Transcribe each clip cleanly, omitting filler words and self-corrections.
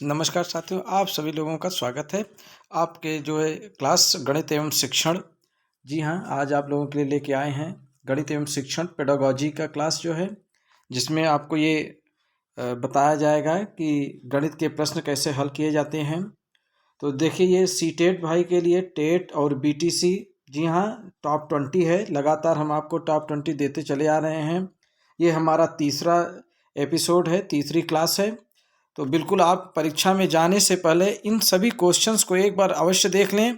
नमस्कार साथियों, आप सभी लोगों का स्वागत है आपके जो है क्लास गणित एवं शिक्षण। जी हाँ, आज आप लोगों के लिए लेके आए हैं गणित एवं शिक्षण पेडागोजी का क्लास जो है, जिसमें आपको ये बताया जाएगा कि गणित के प्रश्न कैसे हल किए जाते हैं। तो देखिए, ये सीटेट भाई के लिए टेट और बीटीसी, जी हाँ, टॉप 20 है। लगातार हम आपको टॉप 20 देते चले आ रहे हैं। ये हमारा तीसरा एपिसोड है, तीसरी क्लास है। तो बिल्कुल आप परीक्षा में जाने से पहले इन सभी क्वेश्चंस को एक बार अवश्य देख लें।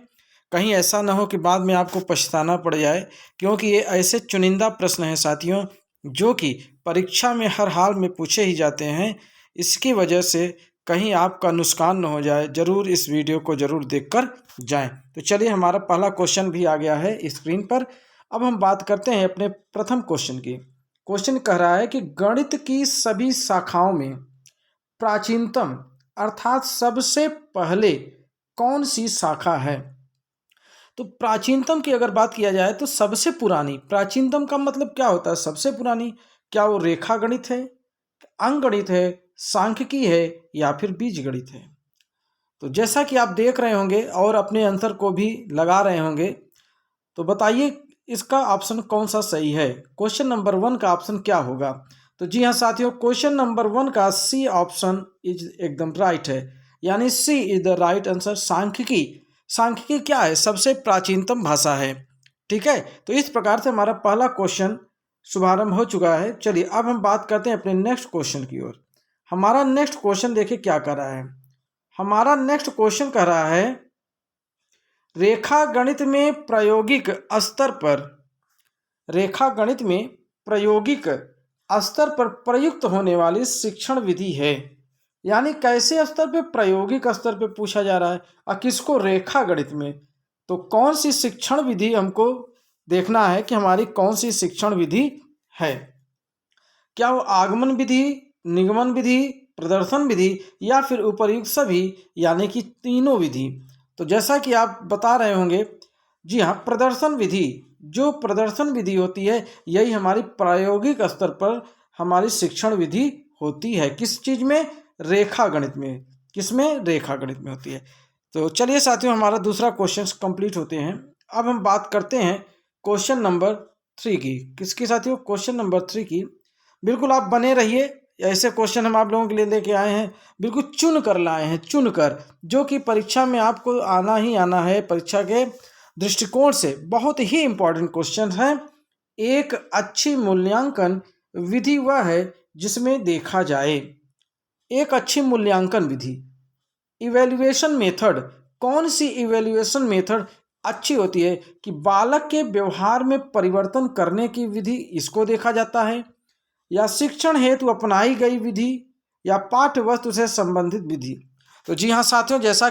कहीं ऐसा ना हो कि बाद में आपको पछताना पड़ जाए, क्योंकि ये ऐसे चुनिंदा प्रश्न हैं साथियों, जो कि परीक्षा में हर हाल में पूछे ही जाते हैं। इसकी वजह से कहीं आपका नुकसान न हो जाए, ज़रूर इस वीडियो को ज़रूर देखकर जाएं। तो चलिए, हमारा पहला क्वेश्चन भी आ गया है स्क्रीन पर। अब हम बात करते हैं अपने प्रथम क्वेश्चन की। क्वेश्चन कह रहा है कि गणित की सभी शाखाओं में प्राचीनतम अर्थात सबसे पहले कौन सी शाखा है। तो प्राचीनतम की अगर बात किया जाए तो सबसे पुरानी, प्राचीनतम का मतलब क्या होता है? सबसे पुरानी। क्या वो रेखा गणित है, अंकगणित है, सांख्यिकी है, या फिर बीजगणित है? तो जैसा कि आप देख रहे होंगे और अपने आंसर को भी लगा रहे होंगे, तो बताइए इसका ऑप्शन कौन सा सही है। क्वेश्चन नंबर 1 का ऑप्शन क्या होगा? तो जी हाँ साथियों, क्वेश्चन नंबर 1 का सी ऑप्शन इज एकदम राइट है, यानी सी इज द राइट आंसर। सांख्यिकी, सांख्यिकी क्या है? सबसे प्राचीनतम भाषा है। ठीक है, तो इस प्रकार से हमारा पहला क्वेश्चन शुभारंभ हो चुका है। चलिए, अब हम बात करते हैं अपने नेक्स्ट क्वेश्चन की ओर। हमारा नेक्स्ट क्वेश्चन देखिए क्या कर रहा है। हमारा नेक्स्ट क्वेश्चन कह रहा है, रेखा गणित में प्रायोगिक स्तर पर, रेखा गणित में प्रायोगिक स्तर पर प्रयुक्त होने वाली शिक्षण विधि है। यानी कैसे स्तर पे? प्रायोगिक स्तर पे पूछा जा रहा है, और किसको? रेखा गणित में। तो कौन सी शिक्षण विधि हमको देखना है कि हमारी कौन सी शिक्षण विधि है। क्या वो आगमन विधि, निगमन विधि, प्रदर्शन विधि, या फिर उपर्युक्त सभी, यानी कि तीनों विधि? तो जैसा कि आप बता रहे होंगे, जी हाँ, प्रदर्शन विधि। जो प्रदर्शन विधि होती है, यही हमारी प्रायोगिक स्तर पर हमारी शिक्षण विधि होती है। किस चीज़ में? रेखा गणित में। किसमें? रेखा गणित में होती है। तो चलिए साथियों, हमारा दूसरा क्वेश्चन कंप्लीट होते हैं। अब हम बात करते हैं क्वेश्चन नंबर 3 की। किसकी साथियों? क्वेश्चन नंबर 3 की। बिल्कुल आप बने रहिए, ऐसे क्वेश्चन हम आप लोगों के लिए लेके आए हैं, बिल्कुल चुन कर लाए हैं, चुन कर, जो कि परीक्षा में आपको आना ही आना है। परीक्षा के दृष्टिकोण से बहुत ही इम्पोर्टेंट क्वेश्चन है। एक अच्छी मूल्यांकन विधि वह है जिसमें देखा जाए, एक अच्छी मूल्यांकन विधि, इवेल्युएशन मेथड। कौन सी इवेल्युएशन मेथड अच्छी होती है? कि बालक के व्यवहार में परिवर्तन करने की विधि, इसको देखा जाता है, या शिक्षण हेतु अपनाई गई विधि, या पाठ्य वस्तु से संबंधित विधि। तो जी हाँ साथियों, जैसा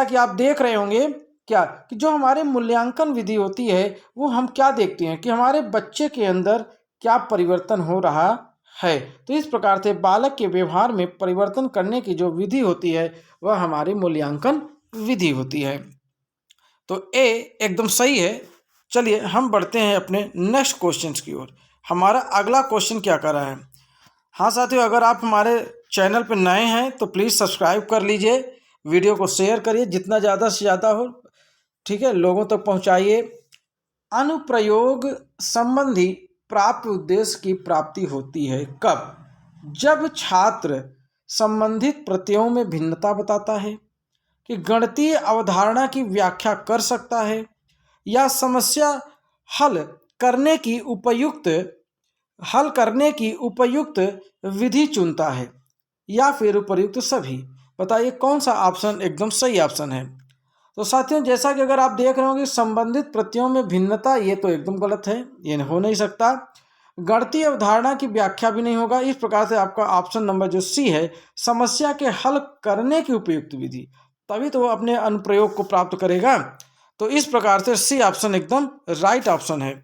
कि आप देख रहे होंगे क्या, कि जो हमारे मूल्यांकन विधि होती है, वो हम क्या देखते हैं कि हमारे बच्चे के अंदर क्या परिवर्तन हो रहा है। तो इस प्रकार से बालक के व्यवहार में परिवर्तन करने की जो विधि होती है, वह हमारी मूल्यांकन विधि होती है। तो ए एकदम सही है। चलिए, हम बढ़ते हैं अपने नेक्स्ट क्वेश्चन की ओर। हमारा अगला क्वेश्चन क्या कर रहा है? हाँ साथियों, अगर आप हमारे चैनल पर नए हैं तो प्लीज़ सब्सक्राइब कर लीजिए, वीडियो को शेयर करिए जितना ज़्यादा से ज़्यादा हो, ठीक है, लोगों तक पहुँचाइए। अनुप्रयोग संबंधी प्राप्त उद्देश्य की प्राप्ति होती है कब? जब छात्र संबंधित प्रत्ययों में भिन्नता बताता है, कि गणितीय अवधारणा की व्याख्या कर सकता है, या समस्या हल करने की उपयुक्त विधि चुनता है, या फिर उपयुक्त सभी। बताइए कौन सा ऑप्शन एकदम सही ऑप्शन है। तो साथियों, जैसा कि अगर आप देख रहे हो कि संबंधित प्रत्ययों में भिन्नता, ये तो एकदम गलत है, ये हो नहीं सकता। गणितीय अवधारणा की व्याख्या भी नहीं होगा। इस प्रकार से आपका ऑप्शन नंबर जो सी है, समस्या के हल करने की उपयुक्त विधि, तभी तो वो अपने अनुप्रयोग को प्राप्त करेगा। तो इस प्रकार से सी ऑप्शन एकदम राइट ऑप्शन है।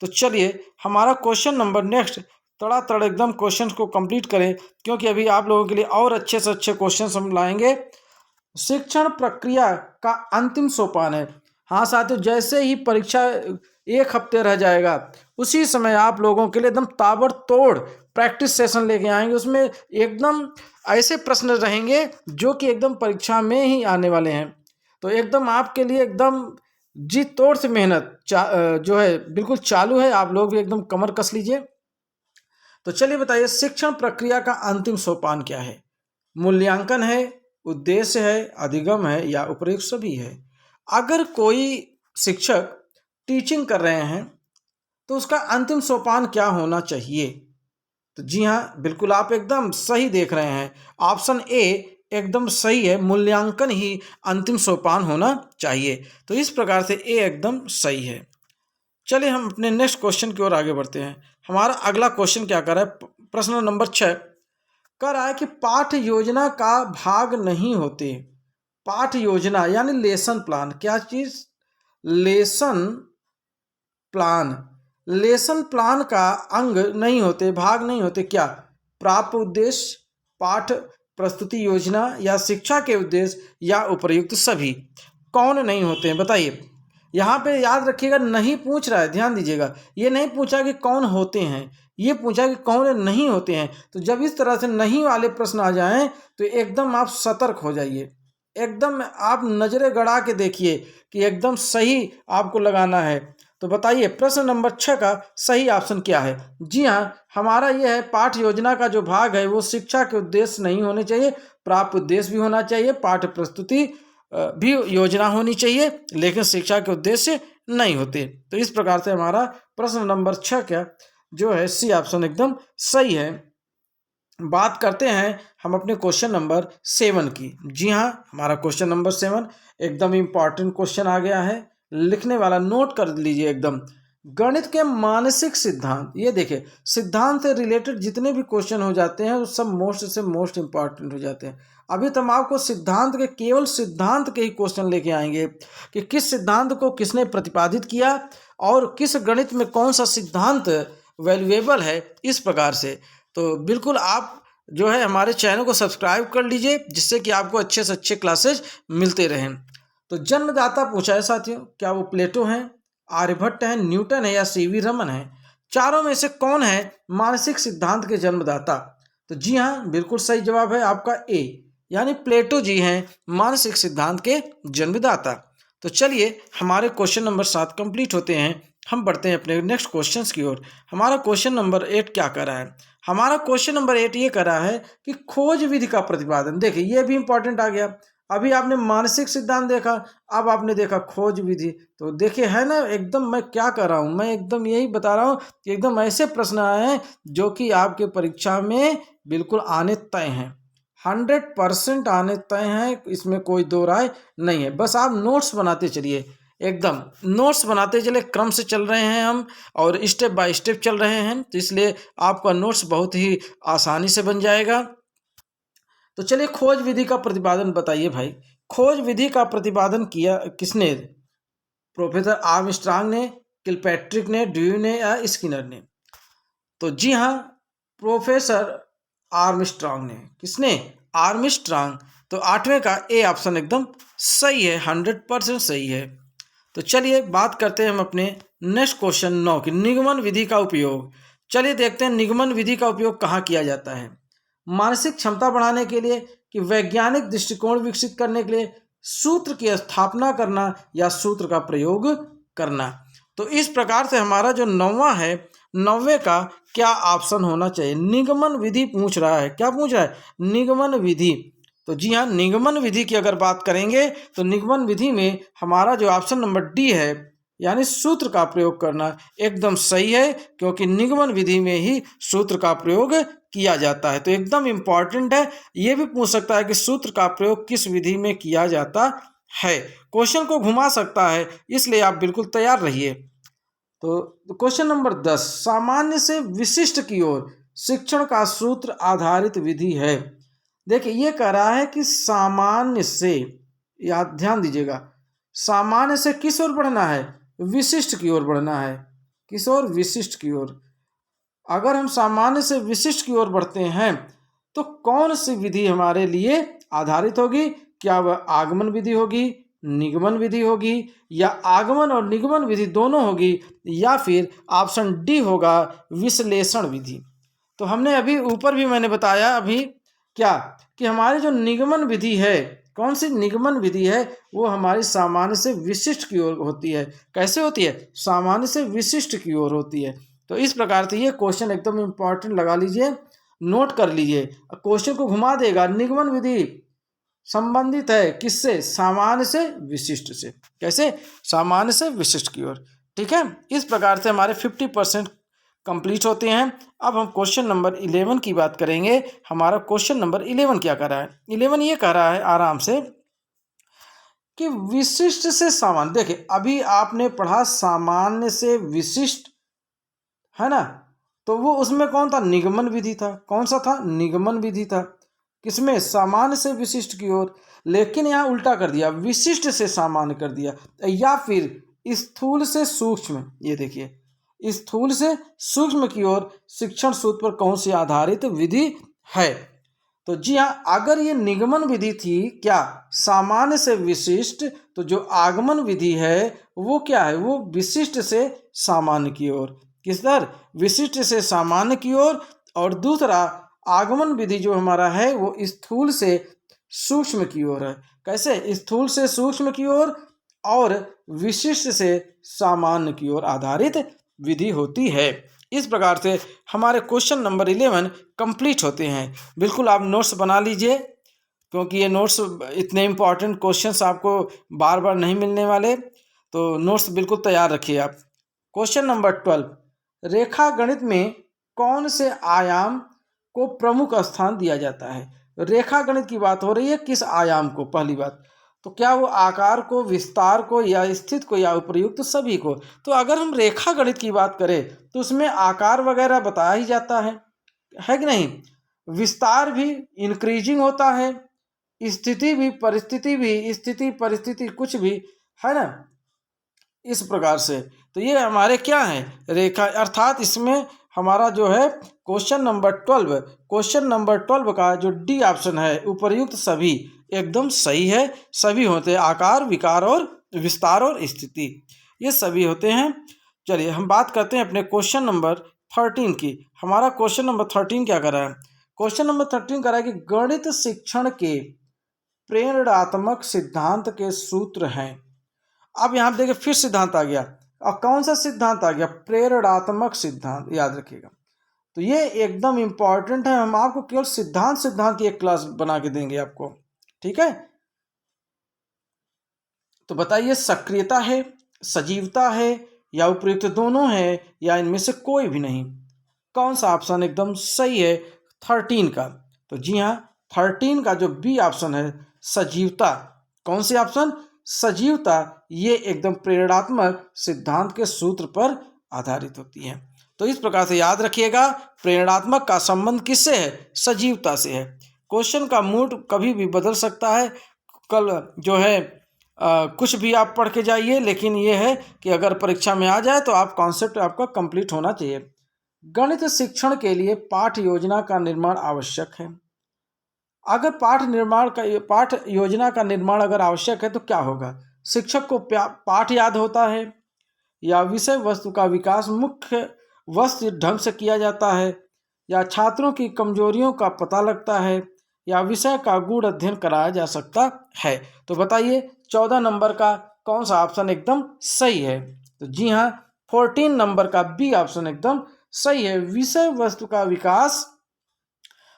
तो चलिए, हमारा क्वेश्चन नंबर नेक्स्ट, तड़ातड़ एकदम क्वेश्चन को कंप्लीट करें, क्योंकि अभी आप लोगों के लिए और अच्छे से अच्छे क्वेश्चन हम लाएंगे। शिक्षण प्रक्रिया का अंतिम सोपान है। हाँ साथियों, जैसे ही परीक्षा 1 हफ्ते रह जाएगा उसी समय आप लोगों के लिए एकदम ताबड़तोड़ प्रैक्टिस सेशन लेके आएंगे। उसमें एकदम ऐसे प्रश्न रहेंगे जो कि एकदम परीक्षा में ही आने वाले हैं। तो एकदम आपके लिए एकदम जी तोड़ से मेहनत जो है बिल्कुल चालू है। आप लोग भी एकदम कमर कस लीजिए। तो चलिए बताइए, शिक्षण प्रक्रिया का अंतिम सोपान क्या है? मूल्यांकन है, उद्देश्य है, अधिगम है या उपयुक्त सभी है? अगर कोई शिक्षक टीचिंग कर रहे हैं तो उसका अंतिम सोपान क्या होना चाहिए? तो जी हाँ, बिल्कुल आप एकदम सही देख रहे हैं। ऑप्शन ए एकदम सही है, मूल्यांकन ही अंतिम सोपान होना चाहिए। तो इस प्रकार से ए एकदम सही है। चलिए हम अपने नेक्स्ट क्वेश्चन की ओर आगे बढ़ते हैं। हमारा अगला क्वेश्चन क्या कर रहा है? प्रश्न नंबर 6 कर रहा है कि पाठ योजना का भाग नहीं होते। पाठ योजना यानी लेसन प्लान, क्या चीज? Lesson plan. लेसन प्लान का अंग नहीं होते, भाग नहीं होते। क्या? प्राप्त उद्देश्य, पाठ प्रस्तुति योजना या शिक्षा के उद्देश्य या उपर्युक्त सभी? कौन नहीं होते हैं बताइए। यहाँ पे याद रखिएगा, नहीं पूछ रहा है, ध्यान दीजिएगा। ये नहीं पूछा कि कौन होते हैं, ये पूछा कि कौन नहीं होते हैं। तो जब इस तरह से नहीं वाले प्रश्न आ जाएं तो एकदम आप सतर्क हो जाइए। एकदम आप नजरें गड़ा के देखिए कि एकदम सही आपको लगाना है। तो बताइए प्रश्न नंबर 6 का सही ऑप्शन क्या है? जी हाँ, हमारा यह है, पाठ योजना का जो भाग है वो शिक्षा के उद्देश्य नहीं होने चाहिए, प्राप्त उद्देश्य भी होना चाहिए, पाठ प्रस्तुति भी योजना होनी चाहिए, लेकिन शिक्षा के उद्देश्य नहीं होते। तो इस प्रकार से हमारा प्रश्न नंबर 6 का जो है सी ऑप्शन एकदम सही है। बात करते हैं हम अपने क्वेश्चन नंबर 7 की। जी हाँ, हमारा क्वेश्चन नंबर 7 एकदम इम्पॉर्टेंट क्वेश्चन आ गया है। लिखने वाला नोट कर लीजिए एकदम। गणित के मानसिक सिद्धांत, ये देखिए सिद्धांत से रिलेटेड जितने भी क्वेश्चन हो जाते हैं वो सब मोस्ट से मोस्ट इम्पॉर्टेंट हो जाते हैं। अभी तो हम आपको सिद्धांत के, केवल सिद्धांत के ही क्वेश्चन लेके आएंगे कि किस सिद्धांत को किसने प्रतिपादित किया और किस गणित में कौन सा सिद्धांत वैल्यूएबल है, इस प्रकार से। तो बिल्कुल आप जो है हमारे चैनल को सब्सक्राइब कर लीजिए, जिससे कि आपको अच्छे से अच्छे क्लासेज मिलते रहें। तो जन्मदाता पूछा है साथियों, क्या वो प्लेटो हैं, आर्यभट्ट हैं, न्यूटन है या सीवी रमन है? चारों में से कौन है मानसिक सिद्धांत के जन्मदाता? तो जी हाँ, बिल्कुल सही जवाब है आपका ए, यानी प्लेटो जी हैं मानसिक सिद्धांत के जन्मदाता। तो चलिए हमारे क्वेश्चन नंबर 7 कंप्लीट होते हैं। हम बढ़ते हैं अपने नेक्स्ट क्वेश्चंस की ओर। हमारा क्वेश्चन नंबर 8 क्या कर रहा है? हमारा क्वेश्चन नंबर 8 ये कर रहा है कि खोज विधि का प्रतिपादन। देखिए ये भी इंपॉर्टेंट आ गया। अभी आपने मानसिक सिद्धांत देखा, अब आपने देखा खोज विधि। तो देखिए है ना, एकदम मैं क्या कर रहा हूँ, मैं एकदम यही बता रहा हूँ कि एकदम ऐसे प्रश्न आए हैं जो कि आपके परीक्षा में बिल्कुल आने तय हैं, 100% आने तय हैं, इसमें कोई दो राय नहीं है। बस आप नोट्स बनाते चलिए, एकदम नोट्स बनाते चले, क्रम से चल रहे हैं हम और स्टेप बाय स्टेप चल रहे हैं, तो इसलिए आपका नोट्स बहुत ही आसानी से बन जाएगा। तो चलिए खोज विधि का प्रतिपादन बताइए भाई। खोज विधि का प्रतिपादन किया किसने? प्रोफेसर आर्मस्ट्रांग ने, किलपैट्रिक ने, ड्यू ने या स्किनर ने? तो जी हाँ, प्रोफेसर आर्मस्ट्रांग ने। किसने? आर्मस्ट्रांग। तो 8वें का ए ऑप्शन एकदम सही है, 100% सही है। तो चलिए बात करते हैं हम अपने नेक्स्ट क्वेश्चन 9 की, निगमन विधि का उपयोग। चलिए देखते हैं निगमन विधि का उपयोग कहाँ किया जाता है। मानसिक क्षमता बढ़ाने के लिए, कि वैज्ञानिक दृष्टिकोण विकसित करने के लिए, सूत्र की स्थापना करना या सूत्र का प्रयोग करना? तो इस प्रकार से हमारा जो 9वां है, 9वें का क्या ऑप्शन होना चाहिए? निगमन विधि पूछ रहा है। क्या पूछ रहा है? निगमन विधि। तो जी हाँ, निगमन विधि की अगर बात करेंगे तो निगमन विधि में हमारा जो ऑप्शन नंबर डी है, यानी सूत्र का प्रयोग करना, एकदम सही है, क्योंकि निगमन विधि में ही सूत्र का प्रयोग किया जाता है। तो एकदम इम्पॉर्टेंट है। ये भी पूछ सकता है कि सूत्र का प्रयोग किस विधि में किया जाता है, क्वेश्चन को घुमा सकता है, इसलिए आप बिल्कुल तैयार रहिए। तो क्वेश्चन नंबर 10, सामान्य से विशिष्ट की ओर शिक्षण का सूत्र आधारित विधि है। देखिए ये कह रहा है कि सामान्य से, याद ध्यान दीजिएगा, सामान्य से किस ओर बढ़ना है? विशिष्ट की ओर बढ़ना है। किस ओर? विशिष्ट की ओर। अगर हम सामान्य से विशिष्ट की ओर बढ़ते हैं तो कौन सी विधि हमारे लिए आधारित होगी? क्या वह आगमन विधि होगी, निगमन विधि होगी, या आगमन और निगमन विधि दोनों होगी, या फिर ऑप्शन डी होगा विश्लेषण विधि। तो हमने अभी ऊपर भी मैंने बताया अभी क्या कि हमारी जो निगमन विधि है, कौन सी निगमन विधि है, वो हमारी सामान्य से विशिष्ट की ओर होती है। कैसे होती है? सामान्य से विशिष्ट की ओर होती है। तो इस प्रकार से ये क्वेश्चन एकदम इंपॉर्टेंट लगा लीजिए, नोट कर लीजिए। क्वेश्चन को घुमा देगा, निगमन विधि संबंधित है किससे? सामान्य से विशिष्ट से। कैसे? सामान्य से विशिष्ट की ओर। ठीक है, इस प्रकार से हमारे 50% कंप्लीट होते हैं। अब हम क्वेश्चन नंबर 11 की बात करेंगे। हमारा क्वेश्चन नंबर 11 क्या कर रहा है? 11 ये कह रहा है आराम से कि विशिष्ट से सामान्य। देखिए, अभी आपने पढ़ा सामान्य से विशिष्ट, है ना? तो वो उसमें कौन था? निगमन विधि था। कौन सा था? निगमन विधि था। किसमें? सामान्य से विशिष्ट की ओर। लेकिन यहाँ उल्टा कर दिया, विशिष्ट से सामान्य कर दिया, या फिर स्थूल से सूक्ष्म। ये देखिए, स्थूल से सूक्ष्म की ओर शिक्षण सूत्र पर कौन सी आधारित विधि है? तो जी हाँ, अगर ये निगमन विधि थी क्या? सामान्य से विशिष्ट, तो जो आगमन विधि है वो क्या है? वो विशिष्ट से सामान्य की ओर। किस तरह? विशिष्ट से सामान्य की ओर। और दूसरा आगमन विधि जो हमारा है वो स्थूल से सूक्ष्म की ओर है। कैसे? स्थूल से सूक्ष्म की ओर और विशिष्ट से सामान्य की ओर आधारित विधि होती है। इस प्रकार से हमारे क्वेश्चन नंबर 11 कंप्लीट होते हैं। बिल्कुल आप नोट्स बना लीजिए, क्योंकि ये नोट्स इतने इम्पॉर्टेंट क्वेश्चंस आपको बार बार नहीं मिलने वाले, तो नोट्स बिल्कुल तैयार रखिए आप। क्वेश्चन नंबर 12, रेखा गणित में कौन से आयाम को प्रमुख स्थान दिया जाता है? रेखा गणित की बात हो रही है, किस आयाम को? पहली बात तो क्या वो आकार को, विस्तार को, या स्थित को, या उपर्युक्त सभी को? तो अगर हम रेखा गणित की बात करें तो उसमें आकार वगैरह बताया ही जाता है कि नहीं? विस्तार भी इंक्रीजिंग होता है, स्थिति भी, परिस्थिति भी, स्थिति परिस्थिति कुछ भी, है ना? इस प्रकार से तो ये हमारे क्या है? रेखा। अर्थात इसमें हमारा जो है क्वेश्चन नंबर 12 का जो डी ऑप्शन है, उपर्युक्त सभी, एकदम सही है। सभी होते हैं, आकार, विकार और विस्तार और स्थिति, ये सभी होते हैं। चलिए हम बात करते हैं अपने क्वेश्चन नंबर 13 की। हमारा क्वेश्चन नंबर 13 क्या कर रहा है? क्वेश्चन नंबर 13 कर रहा है कि गणित शिक्षण के प्रेरणात्मक सिद्धांत के सूत्र हैं। अब यहाँ देखिए फिर सिद्धांत आ गया। और कौन सा सिद्धांत आ गया? प्रेरणात्मक सिद्धांत, याद रखिएगा। तो ये एकदम इंपॉर्टेंट है। हम आपको केवल सिद्धांत की एक क्लास बना के देंगे आपको, ठीक है? तो बताइए, सक्रियता है, सजीवता है, या उपयुक्त दोनों है, या इनमें से कोई भी नहीं? कौन सा ऑप्शन एकदम सही है 13 का? तो जी हाँ, 13 का जो बी ऑप्शन है, सजीवता। कौन सी ऑप्शन? सजीवता। ये एकदम प्रेरणात्मक सिद्धांत के सूत्र पर आधारित होती है। तो इस प्रकार से याद रखिएगा, प्रेरणात्मक का संबंध किससे है? सजीवता से है। क्वेश्चन का मूड कभी भी बदल सकता है। कल जो है कुछ भी आप पढ़ के जाइए, लेकिन ये है कि अगर परीक्षा में आ जाए तो आप कॉन्सेप्ट आपका कंप्लीट होना चाहिए। गणित शिक्षण के लिए पाठ योजना का निर्माण आवश्यक है। अगर पाठ योजना का निर्माण अगर आवश्यक है तो क्या होगा? शिक्षक को पाठ याद होता है, या विषय वस्तु का विकास मुख्य वस्तु ढंग से किया जाता है, या छात्रों की कमजोरियों का पता लगता है, या विषय का गूढ़ अध्ययन कराया जा सकता है? तो बताइए 14 नंबर का कौन सा ऑप्शन एकदम सही है? तो जी हाँ, 14 नंबर का बी ऑप्शन एकदम सही है। विषय वस्तु का विकास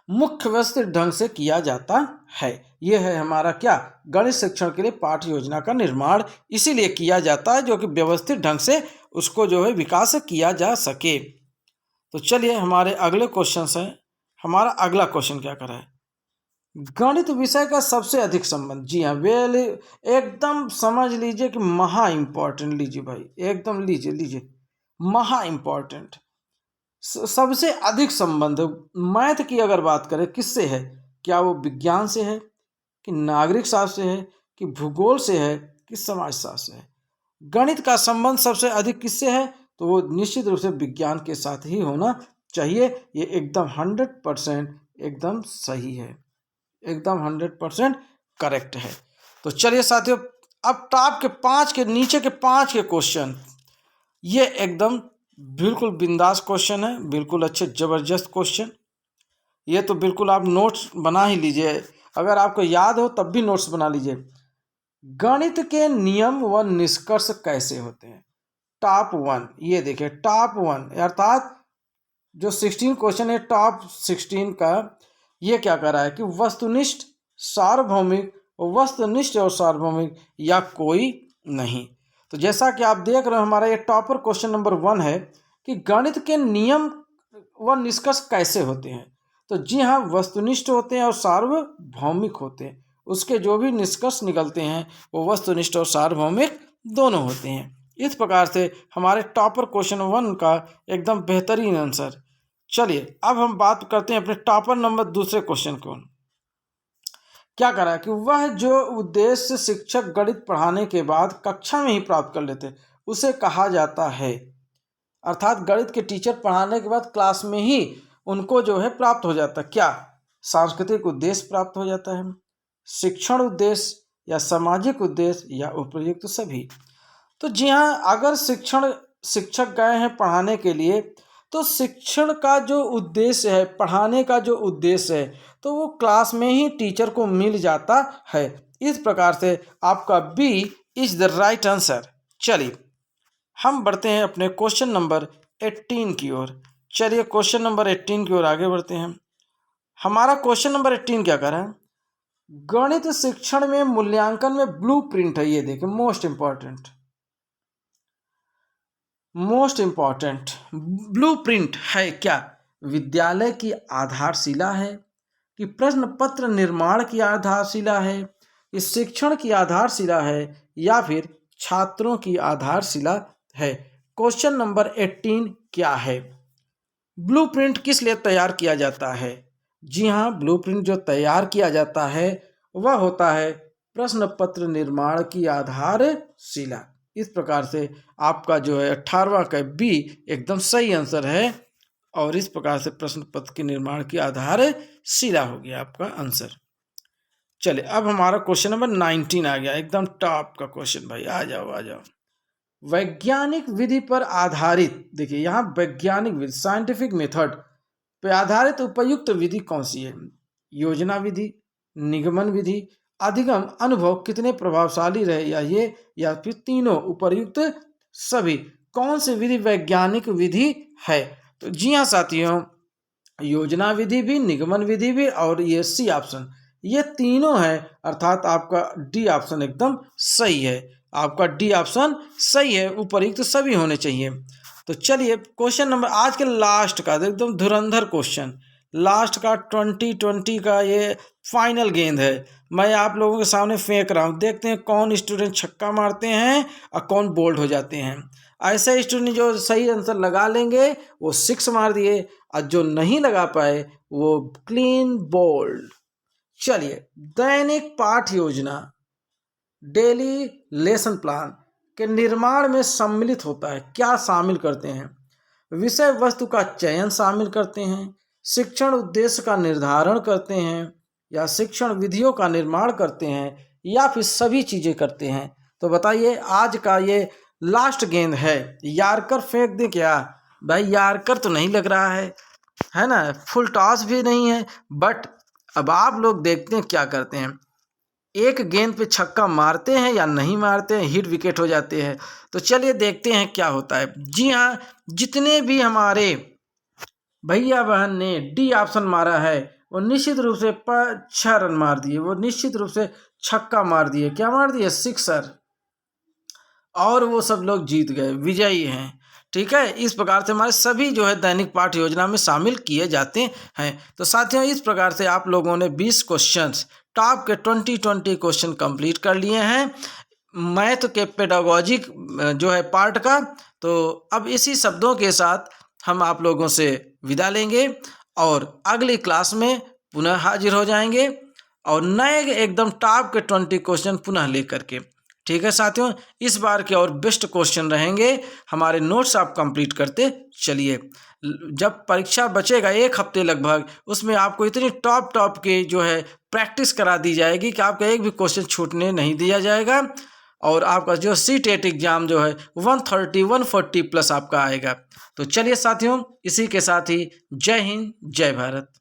मुख्य व्यवस्थित ढंग से किया जाता है। यह है हमारा क्या? गणित शिक्षण के लिए पाठ्य योजना का निर्माण इसीलिए किया जाता है जो कि व्यवस्थित ढंग से उसको जो है विकास किया जा सके। तो चलिए हमारे अगले क्वेश्चन से, हमारा अगला क्वेश्चन क्या कर रहा है? गणित विषय का सबसे अधिक संबंध। जी हाँ, वेल एकदम समझ लीजिए कि महा इम्पोर्टेंट। लीजिए भाई, एकदम लीजिए महा इम्पोर्टेंट। सबसे अधिक संबंध मैथ की अगर बात करें किससे है? क्या वो विज्ञान से है, कि नागरिक शास्त्र से है, कि भूगोल से है, कि समाजशास्त्र से है? गणित का संबंध सबसे अधिक किससे है? तो वो निश्चित रूप से विज्ञान के साथ ही होना चाहिए। ये एकदम 100% एकदम सही है, एकदम 100% करेक्ट है। तो चलिए साथियों, अब टॉप के 5 के नीचे के 5 के क्वेश्चन, ये एकदम बिल्कुल बिंदास क्वेश्चन है, बिल्कुल अच्छे ज़बरदस्त क्वेश्चन। ये तो बिल्कुल आप नोट्स बना ही लीजिए, अगर आपको याद हो तब भी नोट्स बना लीजिए। गणित के नियम व निष्कर्ष कैसे होते हैं? टॉप 1, ये देखिए टॉप 1 अर्थात जो 16 क्वेश्चन है टॉप 16 का, ये क्या कर रहा है कि वस्तुनिष्ठ, सार्वभौमिक, वस्तुनिष्ठ और सार्वभौमिक या कोई नहीं। तो जैसा कि आप देख रहे हो हमारा ये टॉपर क्वेश्चन नंबर 1 है कि गणित के नियम व निष्कर्ष कैसे होते हैं। तो जी हाँ, वस्तुनिष्ठ होते हैं और सार्वभौमिक होते हैं, उसके जो भी निष्कर्ष निकलते हैं वो वस्तुनिष्ठ और सार्वभौमिक दोनों होते हैं। इस प्रकार से हमारे टॉपर क्वेश्चन 1 का एकदम बेहतरीन आंसर। चलिए अब हम बात करते हैं अपने टॉपर नंबर दूसरे क्वेश्चन को। क्या करा कि वह जो उद्देश्य शिक्षक गणित पढ़ाने के बाद कक्षा में ही प्राप्त कर लेते उसे कहा जाता है। अर्थात गणित के टीचर पढ़ाने के बाद क्लास में ही उनको जो है प्राप्त हो जाता है क्या? सांस्कृतिक उद्देश्य प्राप्त हो जाता है, शिक्षण उद्देश्य या सामाजिक उद्देश्य या उपयुक्त सभी। तो जी हाँ, अगर शिक्षक गए हैं पढ़ाने के लिए तो शिक्षण का जो उद्देश्य है, पढ़ाने का जो उद्देश्य है, तो वो क्लास में ही टीचर को मिल जाता है। इस प्रकार से आपका B is the right answer. चलिए हम बढ़ते हैं अपने क्वेश्चन नंबर 18 की ओर। चलिए क्वेश्चन नंबर 18 की ओर आगे बढ़ते हैं। हमारा क्वेश्चन नंबर 18 क्या कर रहा है? गणित शिक्षण में मूल्यांकन में ब्लूप्रिंट है। ये देखिए मोस्ट इंपॉर्टेंट ब्लूप्रिंट है क्या? विद्यालय की आधारशिला है कि प्रश्न पत्र निर्माण की आधारशिला है, इस शिक्षण की आधारशिला है या फिर छात्रों की आधारशिला है? क्वेश्चन नंबर 18 क्या है? ब्लूप्रिंट किस लिए तैयार किया जाता है? जी हाँ, ब्लूप्रिंट जो तैयार किया जाता है वह होता है प्रश्न पत्र निर्माण की आधारशिला। इस प्रकार से आपका जो है 18वां का बी एकदम सही आंसर है और इस प्रकार से प्रश्न पत्र के निर्माण की आधारशिला हो गया आपका आंसर। चलिए अब हमारा क्वेश्चन नंबर 19 आ गया, एकदम टॉप का क्वेश्चन भाई। आ जाओ। वैज्ञानिक विधि पर आधारित, देखिए यहाँ वैज्ञानिक विधि, साइंटिफिक मेथड पे आधारित उपयुक्त विधि कौन सी है? योजना विधि, निगमन विधि, अधिगम अनुभव कितने प्रभावशाली रहे या फिर तीनों उपर्युक्त सभी? कौन सी विधि वैज्ञानिक विधि है? तो जी हाँ साथियों, योजना विधि भी, निगमन विधि भी और ये सी ऑप्शन, ये तीनों है। अर्थात आपका डी ऑप्शन एकदम सही है। आपका डी ऑप्शन सही है, उपर्युक्त सभी होने चाहिए। तो चलिए क्वेश्चन नंबर आज के लास्ट का एकदम धुरंधर क्वेश्चन, लास्ट का 2020 का ये फाइनल गेंद है। मैं आप लोगों के सामने फेंक रहा हूँ, देखते हैं कौन स्टूडेंट छक्का मारते हैं और कौन बोल्ड हो जाते हैं। ऐसे स्टूडेंट जो सही आंसर लगा लेंगे वो 6 मार दिए और जो नहीं लगा पाए वो क्लीन बोल्ड। चलिए दैनिक पाठ योजना, डेली लेसन प्लान के निर्माण में सम्मिलित होता है, क्या शामिल करते हैं? विषय वस्तु का चयन शामिल करते हैं, शिक्षण उद्देश्य का निर्धारण करते हैं या शिक्षण विधियों का निर्माण करते हैं या फिर सभी चीज़ें करते हैं? तो बताइए, आज का ये लास्ट गेंद है, यार्कर फेंक दें क्या? भाई यार्कर तो नहीं लग रहा है ना, फुल टॉस भी नहीं है, बट अब आप लोग देखते हैं क्या करते हैं, एक गेंद पे छक्का मारते हैं या नहीं मारते हैं, हिट विकेट हो जाते हैं। तो चलिए देखते हैं क्या होता है। जी हाँ, जितने भी हमारे भैया बहन ने डी ऑप्शन मारा है वो निश्चित रूप से 6 रन मार दिए, वो निश्चित रूप से छक्का मार दिए, क्या मार दिए? सिक्सर। और वो सब लोग जीत गए, विजयी हैं। ठीक है, इस प्रकार से हमारे सभी जो है दैनिक पाठ योजना में शामिल किए जाते हैं। तो साथियों इस प्रकार से आप लोगों ने 20 क्वेश्चंस टॉप के 2020 क्वेश्चन कंप्लीट कर लिए हैं मैथ के पेडागॉजिक जो है पार्ट का। तो अब इसी शब्दों के साथ हम आप लोगों से विदा लेंगे और अगली क्लास में पुनः हाजिर हो जाएंगे और नए एकदम टॉप के 20 क्वेश्चन पुनः लेकर के। ठीक है साथियों, इस बार के और बेस्ट क्वेश्चन रहेंगे, हमारे नोट्स आप कंप्लीट करते चलिए। जब परीक्षा बचेगा 1 हफ्ते लगभग, उसमें आपको इतनी टॉप के जो है प्रैक्टिस करा दी जाएगी कि आपका एक भी क्वेश्चन छूटने नहीं दिया जाएगा। और आपका जो सी टेट एग्ज़ाम जो है 130-140 प्लस आपका आएगा। तो चलिए साथियों, इसी के साथ ही जय हिंद, जय भारत।